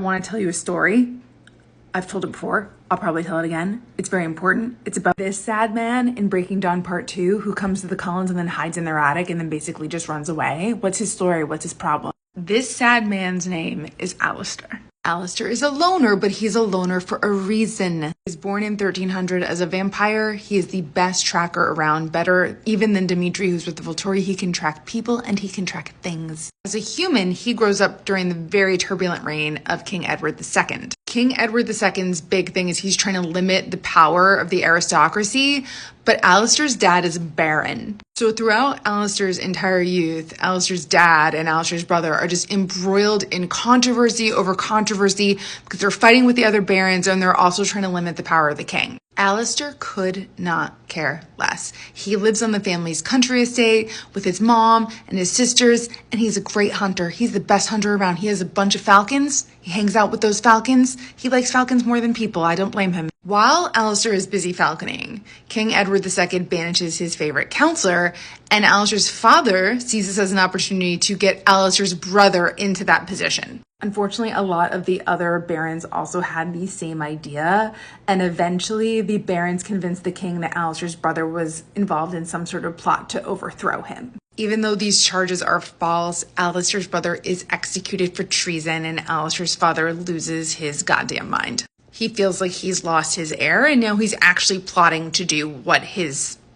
I want to tell you a story. I've told it before. I'll probably tell it again. It's very important. It's about this sad man in Breaking Dawn Part 2 who comes to the Cullens and then hides in their attic and then basically just runs away. What's his story? What's his problem? This sad man's name is Alistair. Alistair is a loner, but he's a loner for a reason. He was born in 1300 as a vampire. He is the best tracker around, better even than Dimitri, who's with the Volturi. He can track people and he can track things. As a human, he grows up during the very turbulent reign of King Edward II. King Edward II's big thing is he's trying to limit the power of the aristocracy, but Alistair's dad is a baron. So throughout Alistair's entire youth, Alistair's dad and Alistair's brother are just embroiled in controversy over controversy because they're fighting with the other barons and they're also trying to limit the power of the king. Alistair could not care less. He lives on the family's country estate with his mom and his sisters, and he's a great hunter. He's the best hunter around. He has a bunch of falcons. He hangs out with those falcons. He likes falcons more than people. I don't blame him. While Alistair is busy falconing, King Edward II banishes his favorite counselor, and Alistair's father sees this as an opportunity to get Alistair's brother into that position. Unfortunately, a lot of the other barons also had the same idea, and eventually the barons convinced the king that Alistair's brother was involved in some sort of plot to overthrow him. Even though these charges are false, Alistair's brother is executed for treason, and Alistair's father loses his goddamn mind. He feels like he's lost his heir, and now he's actually plotting to do what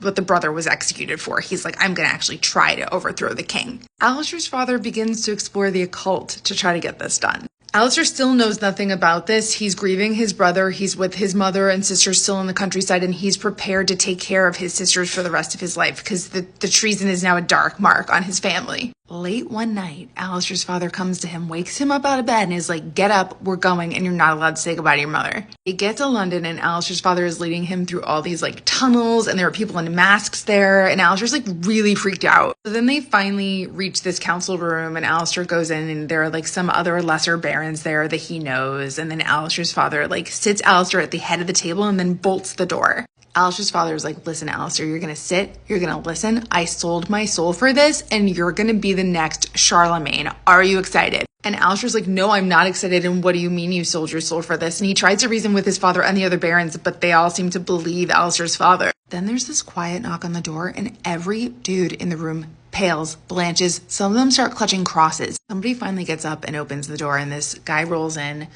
the brother was executed for. He's like, I'm going to actually try to overthrow the king. Alistair's father begins to explore the occult to try to get this done. Alistair still knows nothing about this. He's grieving his brother. He's with his mother and sister still in the countryside, and he's prepared to take care of his sisters for the rest of his life because the treason is now a dark mark on his family. Late one night, Alistair's father comes to him, wakes him up out of bed, and is like, get up, we're going, and you're not allowed to say goodbye to your mother. They get to London, and Alistair's father is leading him through all these tunnels, and there are people in masks there, and Alistair's really freaked out. So then they finally reach this council room, and Alistair goes in, and there are some other lesser barons there that he knows, and then Alistair's father sits Alistair at the head of the table and then bolts the door. Alistair's father is like, listen, Alistair, you're going to sit, you're going to listen. I sold my soul for this, and you're going to be the next Charlemagne. Are you excited? And Alistair's like, no, I'm not excited. And what do you mean you sold your soul for this? And he tries to reason with his father and the other barons, but they all seem to believe Alistair's father. Then there's this quiet knock on the door, and every dude in the room pales, blanches. Some of them start clutching crosses. Somebody finally gets up and opens the door, and this guy rolls in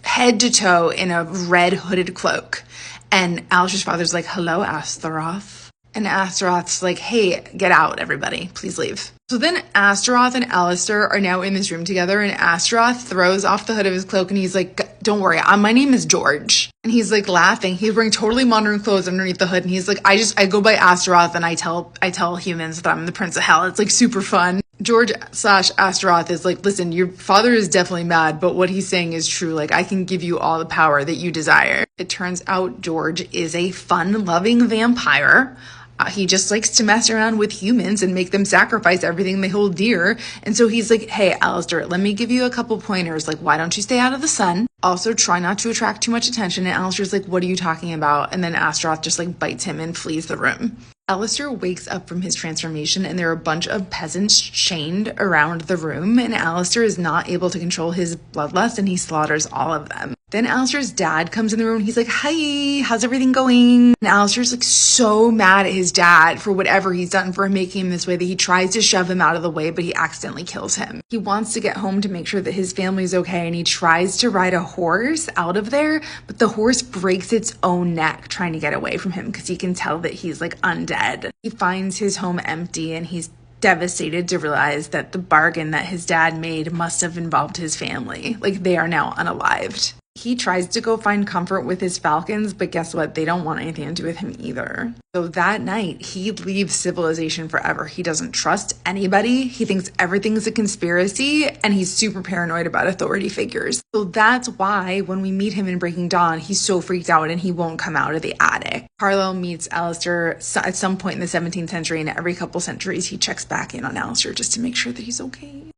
head to toe in a red hooded cloak. And Alistair's father's like, hello, Astaroth. And Astaroth's like, hey, get out, everybody. Please leave. So then Astaroth and Alistair are now in this room together, and Astaroth throws off the hood of his cloak, and he's like, don't worry, my name is George. And he's laughing. He's wearing totally modern clothes underneath the hood, and he's like, I go by Astaroth, and I tell humans that I'm the Prince of Hell. It's super fun. George/Astaroth is like, listen, your father is definitely mad, but what he's saying is true. I can give you all the power that you desire. It turns out George is a fun-loving vampire. He just likes to mess around with humans and make them sacrifice everything they hold dear. And so he's like, hey, Alistair, let me give you a couple pointers. Why don't you stay out of the sun? Also, try not to attract too much attention. And Alistair's like, what are you talking about? And then Astaroth just bites him and flees the room. Alistair wakes up from his transformation, and there are a bunch of peasants chained around the room, and Alistair is not able to control his bloodlust, and he slaughters all of them. Then Alistair's dad comes in the room, and he's like, hi, how's everything going? And Alistair's so mad at his dad for whatever he's done for making him this way that he tries to shove him out of the way, but he accidentally kills him. He wants to get home to make sure that his family's okay, and he tries to ride a horse out of there, but the horse breaks its own neck trying to get away from him because he can tell that he's undead. He finds his home empty, and he's devastated to realize that the bargain that his dad made must have involved his family. They are now unalived. He tries to go find comfort with his falcons, but guess what? They don't want anything to do with him either. So that night, he leaves civilization forever. He doesn't trust anybody. He thinks everything's a conspiracy, and he's super paranoid about authority figures. So that's why when we meet him in Breaking Dawn, he's so freaked out and he won't come out of the attic. Carlo meets Alistair at some point in the 17th century, and every couple centuries, he checks back in on Alistair just to make sure that he's okay.